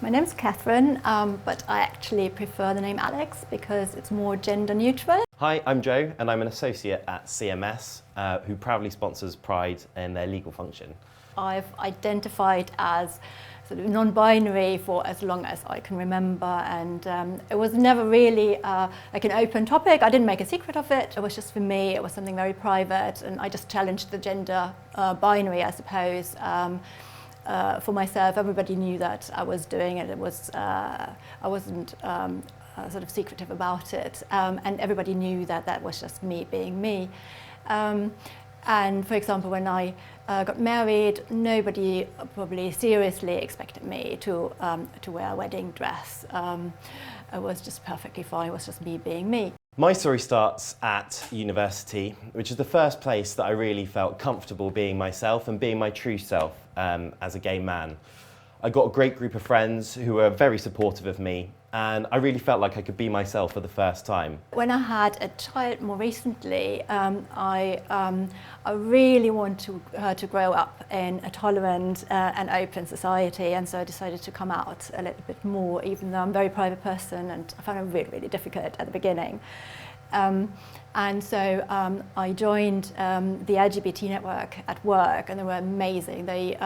My name's Catherine, but I actually prefer the name Alex because it's more gender neutral. Hi, I'm Joe and I'm an associate at CMS who proudly sponsors Pride in their legal function. I've identified as sort of non-binary for as long as I can remember, and it was never really like an open topic. I didn't make a secret of it. It was just, for me, it was something very private, and I just challenged the gender binary, I suppose. For myself, everybody knew that I was doing it. It was I wasn't sort of secretive about it, and everybody knew that that was just me being me. And for example, when I got married, nobody probably seriously expected me to wear a wedding dress. It was just perfectly fine. It was just me being me. My story starts at university, which is the first place that I really felt comfortable being myself and being my true self as a gay man. I got a great group of friends who were very supportive of me, and I really felt like I could be myself for the first time. When I had a child more recently, I really want to grow up in a tolerant and open society, and so I decided to come out a little bit more, even though I'm a very private person, and I found it really, really difficult at the beginning. And so I joined the LGBT network at work, and they were amazing. They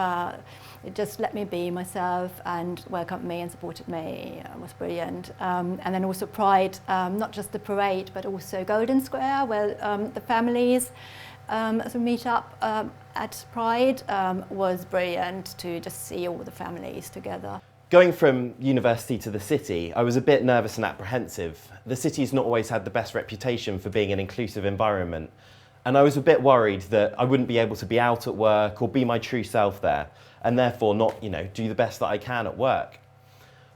just let me be myself and welcomed me and supported me. It was brilliant. And then also Pride, not just the parade, but also Golden Square, where the families as we meet up at Pride, was brilliant to just see all the families together. Going from university to the city, I was a bit nervous and apprehensive. The city's not always had the best reputation for being an inclusive environment, and I was a bit worried that I wouldn't be able to be out at work or be my true self there, and therefore not, do the best that I can at work.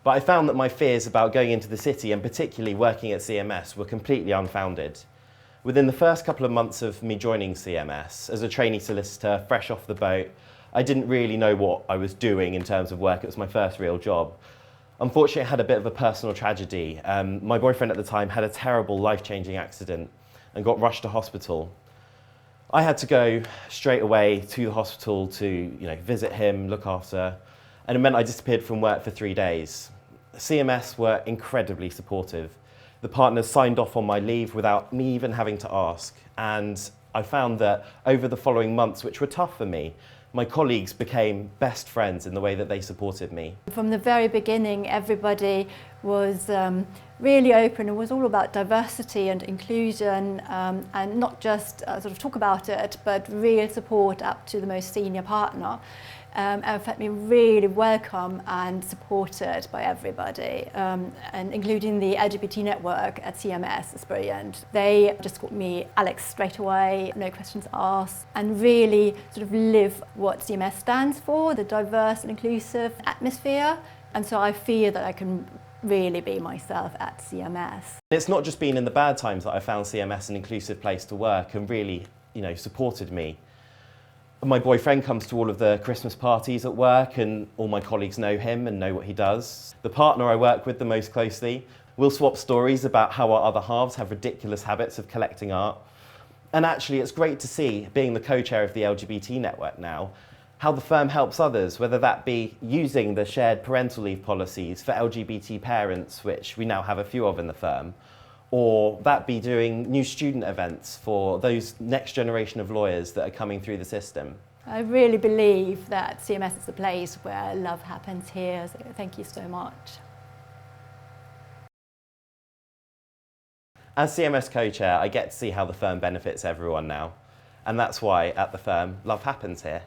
But I found that my fears about going into the city, and particularly working at CMS, were completely unfounded. Within the first couple of months of me joining CMS, as a trainee solicitor, fresh off the boat, I didn't really know what I was doing in terms of work. It was my first real job. Unfortunately, I had a bit of a personal tragedy. My boyfriend at the time had a terrible life-changing accident and got rushed to hospital. I had to go straight away to the hospital to visit him, look after, and it meant I disappeared from work for 3 days. CMS were incredibly supportive. The partners signed off on my leave without me even having to ask, and I found that over the following months, which were tough for me, my colleagues became best friends in the way that they supported me. From the very beginning, everybody was really open. It was all about diversity and inclusion, and not just sort of talk about it, but real support up to the most senior partner. And it felt me really welcome and supported by everybody, and including the LGBT network at CMS is brilliant. They just called me Alex straight away, no questions asked, and really sort of live what CMS stands for, the diverse and inclusive atmosphere. And so I feel that I can really be myself at CMS. It's not just been in the bad times that I found CMS an inclusive place to work and really, supported me. My boyfriend comes to all of the Christmas parties at work, and all my colleagues know him and know what he does. The partner I work with the most closely, we'll swap stories about how our other halves have ridiculous habits of collecting art. And actually, it's great to see, being the co-chair of the LGBT network now, how the firm helps others, whether that be using the shared parental leave policies for LGBT parents, which we now have a few of in the firm, or that be doing new student events for those next generation of lawyers that are coming through the system. I really believe that CMS is the place where love happens here, so thank you so much. As CMS co-chair, I get to see how the firm benefits everyone now, and that's why at the firm, love happens here.